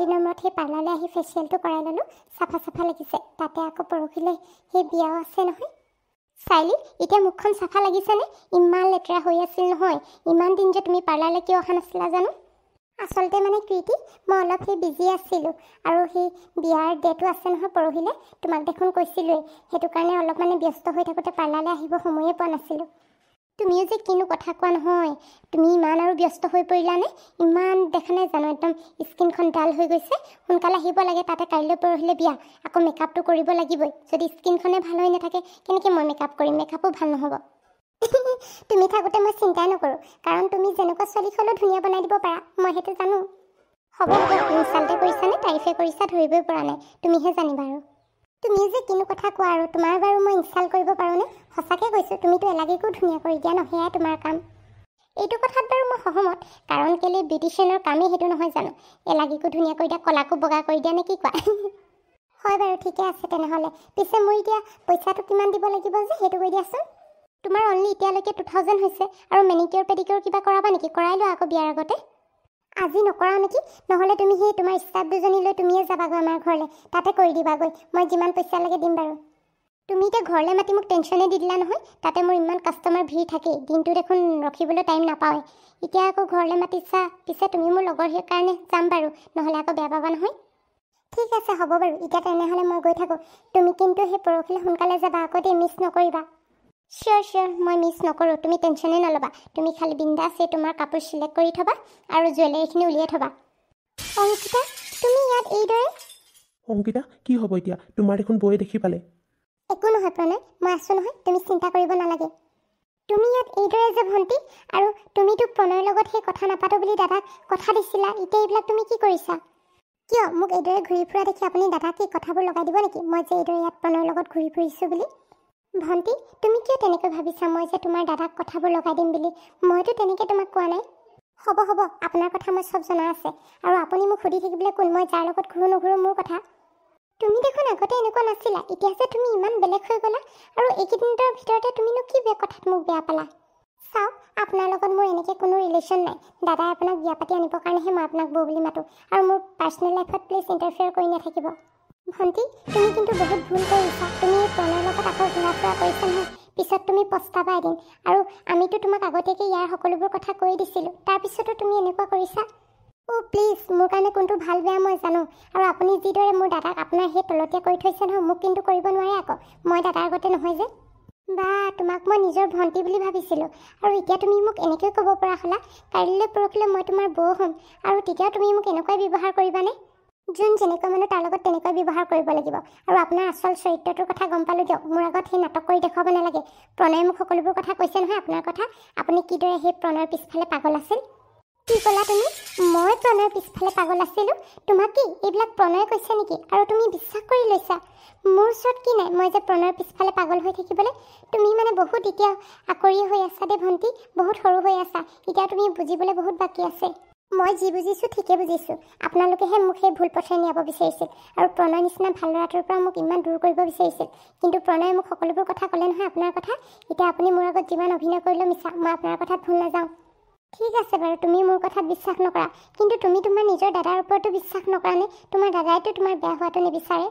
দিনৰ মূৰত সেই পাৰ্লাৰলৈ আহি ফেচিয়েলটো কৰাই ল'লোঁ, চাফা চাফা লাগিছে। তাতে আকৌ পৰহিলৈ সেই বিয়াও আছে নহয়। চাইলি, এতিয়া মুখখন চাফা লাগিছেনে? ইমান লেতেৰা হৈ আছিল নহয়। ইমান দিন যে তুমি পাৰ্লাৰলৈ কিয় অহা নাছিলা জানো? আচলতে মানে কৃতি, মই অলপ সেই বিজি আছিলোঁ আৰু সেই বিয়াৰ ডেটো আছে নহয় পৰহিলৈ, তোমাক দেখোন কৈছিলোঁৱেই। সেইটো কাৰণে অলপ মানে ব্যস্ত হৈ থাকোঁতে পাৰ্লাৰলৈ আহিব সময়ে পোৱা নাছিলোঁ। তুমিও যে কিনো কথা কোৱা নহয়, তুমি ইমান আৰু ব্যস্ত হৈ পৰিলানে? ইমান দেখা নাই জানো একদম স্কিনখন ডাল হৈ গৈছে। সোনকালে আহিব লাগে, তাতে কাইলৈ পৰহিলৈ বিয়া, আকৌ মেকআপটো কৰিব লাগিবই। যদি স্কিনখনে ভাল হৈ নাথাকে কেনেকৈ মই মেকআপ কৰিম? মেকআপো ভাল নহ'ব। তুমি থাকোঁতে মই চিন্তাই নকৰোঁ, কাৰণ তুমি যেনেকুৱা ছোৱালী হ'লেও ধুনীয়া বনাই দিব পাৰা, মই সেইটো জানো। হ'ব হ'ব, ইনচাল্টে কৰিছানে তাৰিফে কৰিছা ধৰিবই পৰা নাই, তুমিহে জানিবা। আৰু তুমি যে কিনো কথা কোৱা আৰু, তোমাৰ বাৰু মই ইনচাল্ট কৰিব পাৰোঁনে? সঁচাকৈ কৈছোঁ, তুমিতো এলাগীকো ধুনীয়া কৰি দিয়া ন, সেয়াই তোমাৰ কাম। এইটো কথাত বাৰু মই সহমত, কাৰণ কেলৈ বিউটিচিয়ানৰ কামেই সেইটো নহয় জানো? এলাগীকো ধুনীয়া কৰি দিয়া, কলাকো বগা কৰি দিয়া নে কি কোৱা? হয় বাৰু, ঠিকে আছে তেনেহ'লে। পিছে মোৰ এতিয়া পইচাটো কিমান দিব লাগিব যে সেইটো কৈ দিয়াচোন। তোমাৰ অনলি এতিয়ালৈকে 2000 হৈছে, আৰু মেনিকিয়ৰ পেডিকিয়ৰ কিবা কৰাবা নেকি? কৰাই লোৱা আকৌ বিয়াৰ আগতে। আজি নকৰাও নেকি? নহ'লে তুমি সেই তোমাৰ ষ্টাফ দুজনী লৈ তুমিয়ে যাবাগৈ আমাৰ ঘৰলৈ, তাতে কৰি দিবাগৈ। মই যিমান পইচা লাগে দিম বাৰু। তুমি এতিয়া ঘৰলৈ মাতি মোক টেনশ্যনেই দি দিলা নহয়। তাতে মোৰ ইমান কাষ্টমাৰ ভিৰ থাকেই, দিনটো দেখোন ৰখিবলৈ টাইম নাপাওঁৱেই। এতিয়া আকৌ ঘৰলৈ মাতিছা, পিছে তুমি মোৰ লগৰ সেইকাৰণে যাম বাৰু, নহ'লে আকৌ বেয়া পাবা নহয়। ঠিক আছে হ'ব বাৰু, এতিয়া তেনেহ'লে মই গৈ থাকোঁ। তুমি কিন্তু সেই পৰহিলৈ সোনকালে যাবা আকৌ দেই, মিছ নকৰিবা। চিয়'ৰ চিয়'ৰ, মই মিছ নকৰোঁ, তুমি টেনশ্যনেই নল'বা। তুমি খালি বিন্দাছ তোমাৰ কাপোৰ চিলেক্ট কৰি থ'বা আৰু জুৱেলাৰীখিনি উলিয়াই থ'বা। অংকিতা, তুমি ইয়াত এইদৰে? অংকিতা, কি হ'ব এতিয়া? তোমাৰ দেখোন বৌয়ে দেখি পালে। একো নহয় প্ৰণয়, মই আছোঁ নহয়, তুমি চিন্তা কৰিব নালাগে। তুমি ইয়াত এইদৰে যে ভণ্টি, আৰু তুমিতো প্ৰণয়ৰ লগত সেই কথা নাপাতো বুলি দাদাক কথা দিছিলা, এতিয়া এইবিলাক তুমি কি কৰিছা? কিয় মোক এইদৰে ঘূৰি ফুৰা দেখি আপুনি দাদাক কি কথাবোৰ লগাই দিব নেকি, মই যে এইদৰে ইয়াত প্ৰণয়ৰ লগত ঘূৰি ফুৰিছোঁ বুলি? ভণ্টি, তুমি কিয় তেনেকৈ ভাবিছা মই যে তোমাৰ দাদাক কথাবোৰ লগাই দিম বুলি? মইতো তেনেকৈ তোমাক কোৱা নাই। হ'ব হ'ব, আপোনাৰ কথা মই চব জনা আছে, আৰু আপুনি মোক সুধি থাকিবলৈ কোন? মই যাৰ লগত ঘূৰো নুঘূৰো মোৰ কথা। তুমি দেখোন আগতে এনেকুৱা নাছিলা, এতিয়া যে তুমি ইমান বেলেগ হৈ গ'লা, আৰু এইকেইদিনৰ ভিতৰতে তুমিনো কি কথাত মোক বেয়া পালা? চাওক, আপোনাৰ লগত মোৰ এনেকৈ কোনো ৰিলেশ্যন নাই। দাদাই আপোনাক বিয়া পাতি আনিবৰ কাৰণেহে মই আপোনাক বৌ বুলি মাতোঁ, আৰু মোৰ পাৰ্চনেল লাইফত প্লিজ ইণ্টাৰফেয়াৰ কৰি নাথাকিব। ভণ্টি, তুমি কিন্তু বহুত ভুল কৰিছা। তুমি এই প্ৰণয়ৰ লগত আকৌ ঘূৰা ফুৰা কৰিছা নহয়, পিছত তুমি পস্তাবা এদিন। আৰু আমিতো তোমাক আগতীয়াকৈ ইয়াৰ সকলোবোৰ কথা কৈ দিছিলোঁ, তাৰপিছতো তুমি এনেকুৱা কৰিছা। প্লিজ, মোৰ কাৰণে কোনটো ভাল বেয়া মই জানো, আৰু আপুনি যিদৰে মোৰ দাদাক আপোনাৰ সেই তলতীয়া কৰি থৈছে নহয়, মোক কিন্তু কৰিব নোৱাৰে আকৌ। মই দাদাৰ আগতে নহয় যে। বা, তোমাক মই নিজৰ ভণ্টি বুলি ভাবিছিলোঁ, আৰু এতিয়া তুমি মোক এনেকৈ ক'ব পৰা হ'লা? কাইলৈ পৰহিলৈ মই তোমাৰ বৌ হ'ম, আৰু তেতিয়াও তুমি মোক এনেকুৱাই ব্যৱহাৰ কৰিবানে? যোন যেনেকুৱা মানুহ তাৰ লগত তেনেকৈ ব্যৱহাৰ কৰিব লাগিব। আৰু আপোনাৰ আচল চৰিত্ৰটোৰ কথা গম পালোঁ দিয়ক, মোৰ আগত সেই নাটক কৰি দেখুৱাব নালাগে। প্ৰণয়ে মোক সকলোবোৰ কথা কৈছে নহয় আপোনাৰ কথা, আপুনি কিদৰে সেই প্ৰণয়ৰ পিছফালে পাগল আছিল। কি ক'লা তুমি? মই প্ৰণয়ৰ পিছফালে পাগল আছিলোঁ? তোমাক কি এইবিলাক প্ৰণয়ে কৈছে নেকি, আৰু তুমি বিশ্বাস কৰি লৈছা? মোৰ ওচৰত কি নাই মই যে প্ৰণয়ৰ পিছফালে পাগল হৈ থাকিবলৈ? তুমি মানে বহুত এতিয়া আকৰি হৈ আছা দেই ভণ্টি, বহুত সৰু হৈ আছা। এতিয়া তুমি বুজিবলৈ বহুত বাকী আছে। মই যি বুজিছোঁ ঠিকেই বুজিছোঁ। আপোনালোকেহে মোক সেই ভুল পথে নিয়াব বিচাৰিছিল, আৰু প্ৰণয় নিচিনা ভাল ল'ৰাটোৰ পৰা মোক ইমান দূৰ কৰিব বিচাৰিছিল। কিন্তু প্ৰণয়ে মোক সকলোবোৰ কথা ক'লে নহয় আপোনাৰ কথা। এতিয়া আপুনি মোৰ আগত যিমান অভিনয় কৰিলেও মিছা, মই আপোনাৰ কথাত ভুল নাযাওঁ। ঠিক আছে বাৰু, তুমি মোৰ কথাত বিশ্বাস নকৰা, কিন্তু তুমি তোমাৰ নিজৰ দাদাৰ ওপৰতো বিশ্বাস নকৰা নে? তোমাৰ দাদাইতো তোমাৰ বেয়া হোৱাটো নিবিচাৰে।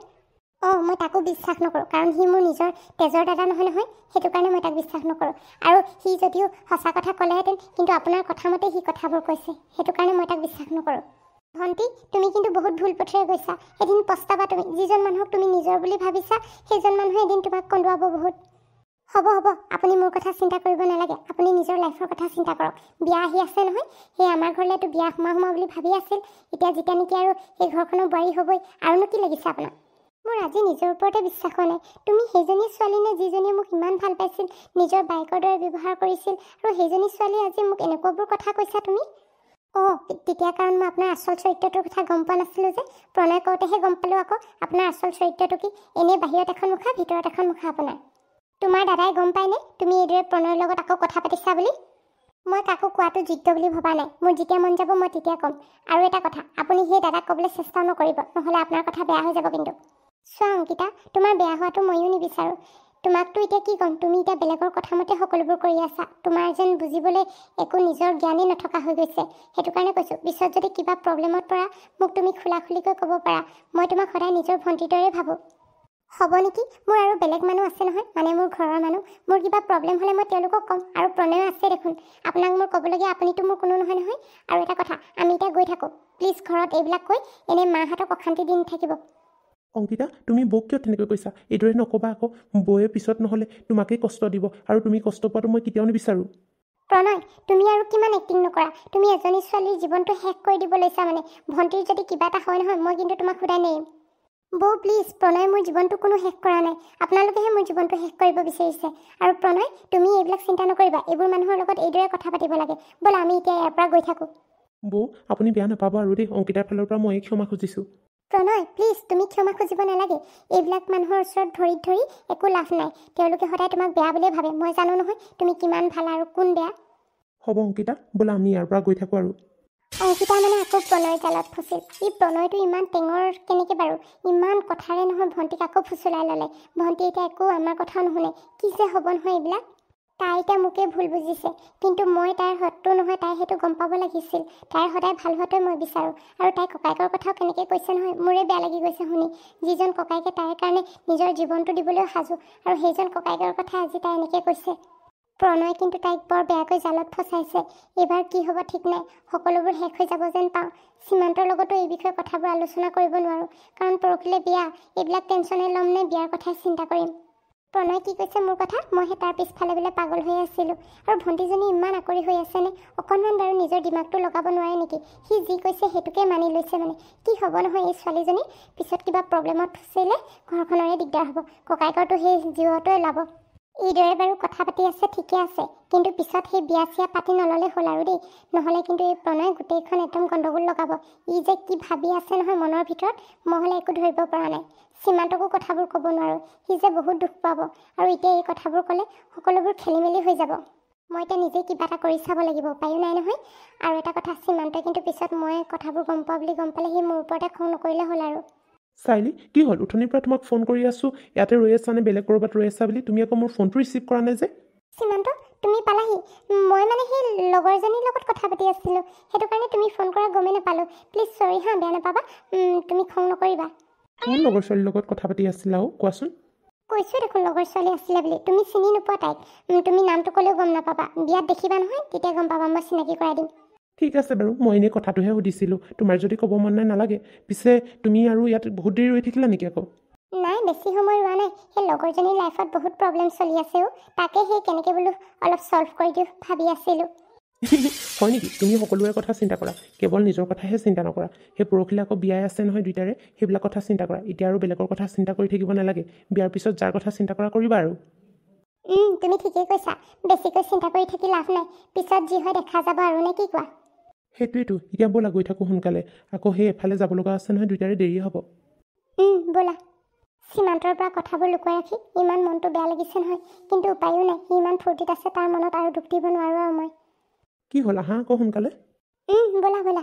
মই তাকো বিশ্বাস নকৰোঁ, কাৰণ সি মোৰ নিজৰ তেজৰ দাদা নহয় নহয়, সেইটো কাৰণে মই তাক বিশ্বাস নকৰোঁ। আৰু সি যদিও সঁচা কথা ক'লেহেঁতেন, কিন্তু আপোনাৰ কথা মতে সি কথাবোৰ কৈছে, সেইটো কাৰণে মই তাক বিশ্বাস নকৰোঁ। ভণ্টি, তুমি কিন্তু বহুত ভুল পথেৰে গৈছা। এদিন পস্তাবা তুমি। যিজন মানুহক তুমি নিজৰ বুলি ভাবিছা, সেইজন মানুহে এদিন তোমাক কন্দুৱাব বহুত। হ'ব হ'ব, আপুনি মোৰ কথা চিন্তা কৰিব নালাগে, আপুনি নিজৰ লাইফৰ কথা চিন্তা কৰক। বিয়া আহি আছে নহয়, সেই আমাৰ ঘৰলৈতো বিয়া সোমাওঁ বুলি ভাবি আছিল। এতিয়া যেতিয়া নেকি আৰু সেই ঘৰখনৰ বোৱাৰী হ'বই, আৰুনো কি লাগিছে আপোনাক? মোৰ আজি নিজৰ ওপৰতে বিশ্বাস হোৱা নাই। তুমি সেইজনী ছোৱালী নে যিজনীয়ে মোক ইমান ভাল পাইছিল, নিজৰ বাইকৰ দৰে ব্যৱহাৰ কৰিছিল, আৰু সেইজনী ছোৱালী আজি মোক এনেকুৱাবোৰ কথা কৈছা তুমি? তেতিয়া কাৰণ মই আপোনাৰ আচল চৰিত্ৰটোৰ কথা গম পোৱা নাছিলোঁ যে, প্ৰণয় কওঁতেহে গম পালোঁ আকৌ আপোনাৰ আচল চৰিত্ৰটো কি। এনেই বাহিৰত এখন মুখা, ভিতৰত এখন মুখা আপোনাৰ। তোমাৰ দাদাই গম পায়নে তুমি এইদৰে প্ৰণয়ৰ লগত আকৌ কথা পাতিছা বুলি? মই কাকো কোৱাটো যোগ্য বুলি ভবা নাই। মোৰ যেতিয়া মন যাব মই তেতিয়া ক'ম। আৰু এটা কথা, আপুনি সেই দাদাক ক'বলৈ চেষ্টাও নকৰিব, নহ'লে আপোনাৰ কথা বেয়া হৈ যাব কিন্তু। চোৱা অংকিতা, তোমাৰ বেয়া হোৱাটো ময়ো নিবিচাৰোঁ। তোমাকতো এতিয়া কি ক'ম, তুমি এতিয়া বেলেগৰ কথা মতে সকলোবোৰ কৰি আছা। তোমাৰ যেন বুজিবলৈ একো নিজৰ জ্ঞানেই নথকা হৈ গৈছে। সেইটো কাৰণে কৈছোঁ, পিছত যদি কিবা প্ৰব্লেমত পৰা মোক তুমি খোলাখুলিকৈ ক'ব পাৰা। মই তোমাক সদায় নিজৰ ভণ্টিৰ দৰে ভাবোঁ। হ'ব নেকি? মোৰ আৰু বেলেগ মানুহ আছে নহয়, মানে মোৰ ঘৰৰ মানুহ। মোৰ কিবা প্ৰব্লেম হ'লে মই তেওঁলোকক ক'ম। আৰু প্ৰণয় আছে দেখোন, আপোনাক মোৰ ক'বলগীয়া আপুনিতো মোৰ কোনো নহয় নহয়। আৰু এটা কথা, আমি এতিয়া গৈ থাকোঁ। প্লিজ ঘৰত এইবিলাক কৈ এনেই মাহঁতক অশান্তি দি নাথাকিব। অংকিতা, তুমি বৌক কিয় তেনেকৈ কৈছা? এইদৰে নক'বা আকৌ। বৌয়ে পিছত নহ'লে তোমাকেই কষ্ট দিব, আৰু তুমি কষ্ট পোৱাটো মই কেতিয়াও নিবিচাৰোঁ। প্ৰণয়, তুমি আৰু কিমান এক্টিং নকৰা। তুমি এজনী ছোৱালীৰ জীৱনটো শেষ কৰি দিব লৈছা মানে। ভণ্টিৰ যদি কিবা এটা হয় নহয়, মই কিন্তু তোমাক সোধাই নেৰিম। বৌ প্লিজ, প্ৰণয় মোৰ জীৱনটো কোনো শেষ কৰা নাই। আপোনালোকেহে মোৰ জীৱনটো শেষ কৰিব বিচাৰিছে। আৰু প্ৰণয়, তুমি এইবিলাক চিন্তা নকৰিবা। এইবোৰ মানুহৰ লগত এইদৰে কথা পাতিব লাগে। ব'লা আমি এতিয়া ইয়াৰ পৰা গৈ থাকোঁ। বৌ, আপুনি বেয়া নাপাব আৰু দেই। অংকিতাৰ ফালৰ পৰা ময়েই ক্ষমা খুজিছোঁ। প্ৰণয় প্লিজ, তুমি ক্ষমা খুজিব নালাগে। এইবিলাক মানুহৰ ওচৰত ভৰিত ধৰি একো লাভ নাই। তেওঁলোকে সদায় তোমাক বেয়া বুলিয়ে ভাবে। মই জানো নহয় তুমি কিমান ভাল আৰু কোন বেয়া। হ'ব অংকিতা, ব'লা আমি ইয়াৰ পৰা গৈ থাকোঁ আৰু। অংকিতা মানে আকৌ প্ৰণয়ৰ জালত ফচিল। ই প্ৰণয়টো ইমান টেঙৰ কেনেকৈ বাৰু? ইমান কথাৰে নহয় ভণ্টিক আকৌ ফুচুলাই ল'লে। ভণ্টি এতিয়া একো আমাৰ কথা নুশুনে। কি যে হ'ব নহয় এইবিলাক। তাই এতিয়া মোকেই ভুল বুজিছে, কিন্তু মই তাইৰ শত্ৰু নহয়। তাই সেইটো গম পাব লাগিছিল। তাইৰ সদায় ভাল হোৱাটোৱে মই বিচাৰোঁ। আৰু তাই ককায়েকৰ কথাও কেনেকৈ কৈছে নহয়, মোৰে বেয়া লাগি গৈছে শুনি। যিজন ককায়েকে তাইৰ কাৰণে নিজৰ জীৱনটো দিবলৈও সাজু, আৰু সেইজন ককায়েকৰ কথা আজি তাই এনেকৈ কৈছে। প্ৰণয় কিন্তু তাইক বৰ বেয়াকৈ জালত ফচাইছে। এইবাৰ কি হ'ব ঠিক নাই। সকলোবোৰ শেষ হৈ যাব যেন পাওঁ। সীমান্তৰ লগতো এই বিষয়ে কথাবোৰ আলোচনা কৰিব নোৱাৰোঁ, কাৰণ পৰহিলৈ বিয়া। এইবিলাক টেনশ্যনে ল'ম নে বিয়াৰ কথাই চিন্তা কৰিম? প্ৰণয় কি কৈছে মোৰ কথা? মইহে তাৰ পিছফালে বোলে পাগল হৈ আছিলোঁ। আৰু ভণ্টিজনী ইমান আকৰি হৈ আছেনে? অকণমান বাৰু নিজৰ দিমাগটো লগাব নোৱাৰে নেকি? সি যি কৈছে সেইটোকে মানি লৈছে মানে। কি হ'ব নহয় এই ছোৱালীজনী? পিছত কিবা প্ৰব্লেমত ফচিলে ঘৰখনৰে দিগদাৰ হ'ব। ককায়েকৰতো সেই জীৱটোৱে ওলাব। এইদৰে বাৰু কথা পাতি আছে ঠিকে আছে, কিন্তু পিছত সেই বিয়া চিয়া পাতি নল'লে হ'ল আৰু দেই। নহ'লে কিন্তু এই প্ৰণয় গোটেইখন একদম গণ্ডগোল লগাব। ই যে কি ভাবি আছে নহয় মনৰ ভিতৰত, মই হ'লে একো ধৰিব পৰা নাই। সীমান্তকো কথাবোৰ ক'ব নোৱাৰোঁ। সি যে বহুত দুখ পাব, আৰু এতিয়া এই কথাবোৰ ক'লে সকলোবোৰ খেলি মেলি হৈ যাব। মই এতিয়া নিজেই কিবা এটা কৰি চাব লাগিব, উপায়ো নাই নহয়। আৰু এটা কথা, সীমান্তই কিন্তু পিছত মই কথাবোৰ গম পোৱা বুলি গম পালে সি মোৰ ওপৰতে খং নকৰিলে হ'ল আৰু। চাইলি, কি হ'ল? উঠনিৰ পৰা তোমাক ফোন কৰি আছোঁ, ইয়াতে ৰৈ আছা নে বেলেগ ক'ৰবাত ৰৈ আছা বুলি? তুমি আকৌ মোৰ ফোনটো ৰিচিভ কৰা নাই যে। সীমান্ত, তুমি পালাহি। মই মানে সেই লগৰজনীৰ লগত কথা পাতি আছিলোঁ, সেইটো কাৰণে তুমি ফোন কৰা গমেই নাপালোঁ। প্লিজ চৰি হা, বেয়া নাপাবা। তুমি খং নকৰিবা। কোন লগৰ ছোৱালীৰ লগত কথা পাতি আছিলা কোৱাচোন? কৈছোঁ দেখোন লগৰ ছোৱালী আছিলে বুলি। তুমি চিনি নোপোৱা তাইক। তুমি নামটো ক'লেও গম নাপাবা। বিয়াত দেখিবা নহয়, তেতিয়া গম পাবা। মই চিনাকি কৰাই দিম। ঠিক আছে বাৰু, মই এনেই কথাটোহে সুধিছিলোঁ। তোমাৰ যদি ক'ব মন নাই নালাগে। পিছে তুমি আৰু ইয়াত বহুত দেৰি ৰৈ থাকিলা নেকি আকৌ? নাই, বেছি সময় ৰোৱা নাই। সেই লগৰজনীৰ লাইফত বহুত প্ৰব্লেম চলি আছেও, তাকে সেই কেনেকৈ বোলো অলপ ছল্ভ কৰি দিওঁ ভাবি আছিলোঁ। হয় নেকি? তুমি সকলোৰে কথা চিন্তা কৰা, কেৱল নিজৰ কথাহে চিন্তা নকৰা। সেই পৰহিলৈ আকৌ বিয়াই আছে নহয় দুইটাৰে, সেইবিলাক কথা চিন্তা কৰা। এতিয়া আৰু বেলেগৰ কথা চিন্তা কৰি থাকিব নালাগে। বিয়াৰ পিছত যাৰ কথা চিন্তা কৰা কৰিবা আৰু। তুমি ঠিকেই কৈছা। বেছিকৈ চিন্তা কৰি থাকি লাভ নাই। পিছত যি হয় দেখা যাব আৰু, নে কি কোৱা? সেইটোৱেতো, এতিয়া ব'লা গৈ থাকোঁ সোনকালে। আকৌ সেই এফালে যাব লগা আছে নহয়, দুইটাৰে দেৰি হ'ব। ব'লা। সীমান্তৰ পৰা কথাবোৰ লুকুৱাই ৰাখি ইমান মনটো বেয়া লাগিছে নহয়, কিন্তু উপায়ো নাই। সি ইমান ফূৰ্তিত আছে, তাৰ মনত আৰু দুখ দিব নোৱাৰোঁ আৰু মই। কি হ'ল? আহা আকৌ সোনকালে। ব'লা ব'লা।